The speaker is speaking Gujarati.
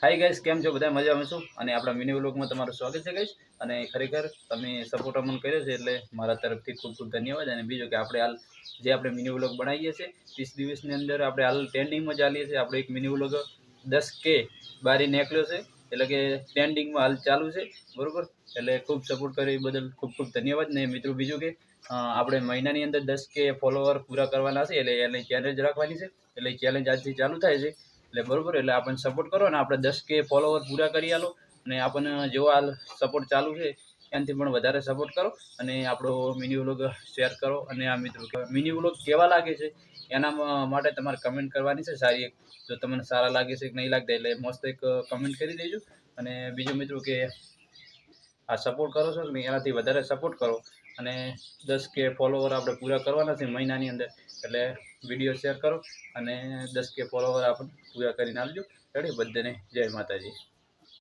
हाय गाइस केम छो બધા મજામાં છો અને આપણા મિની વ્લોગમાં તમારું સ્વાગત છે ગાइस અને ખરેખર તમે સપોર્ટ અમને કર્યો છે એટલે મારા તરફથી ખૂબ ખૂબ ધન્યવાદ અને બીજો કે આપણે હાલ જે આપણે મિની વ્લોગ બનાવીએ છીએ 30 દિવસની અંદર આપણે હાલ ટ્રેન્ડિંગમાં ચાલીએ છીએ આપણે એક મિની વ્લોગ 10K બારી નીકળ્યો છે એટલે કે ટ્રેન્ડિંગમાં હાલ ચાલુ છે બરોબર એટલે ખૂબ સપોર્ટ કર્યો એ બદલ ખૂબ ખૂબ ધન્યવાદ ને મિત્રો બીજું કે આપણે મહિનાની અંદર 10K ફોલોવર પૂરા કરવાના છે એટલે એની ચેલેન્જ રાખવાની છે એટલે ચેલેન્જ આજથી ચાલુ થાય છે એટલે બરોબર એટલે આપણને સપોર્ટ કરો ને આપણે 10K ફોલોવર પૂરા કરી આલો અને આપણને જેવો હાલ સપોર્ટ ચાલુ છે એનાથી પણ વધારે સપોર્ટ કરો અને આપણો મિની વ્લોગ શેર કરો અને આ મિત્રો મિની વ્લોગ કેવા લાગે છે એના માટે તમારે કમેન્ટ કરવાની છે સારી એક જો તમને સારા લાગે છે કે નહીં લાગતા એટલે મસ્ત એક કમેન્ટ કરી દેજો અને બીજું મિત્રો કે આ સપોર્ટ કરો છો ને એનાથી વધારે સપોર્ટ કરો અને 10K ફોલોવર આપણે પૂરા કરવાના છે મહિનાની અંદર એટલે વિડીયો શેર કરો અને 10K ફોલોવર આપણે પૂરા કરીને આપજો રેડી બધાને જય માતાજી।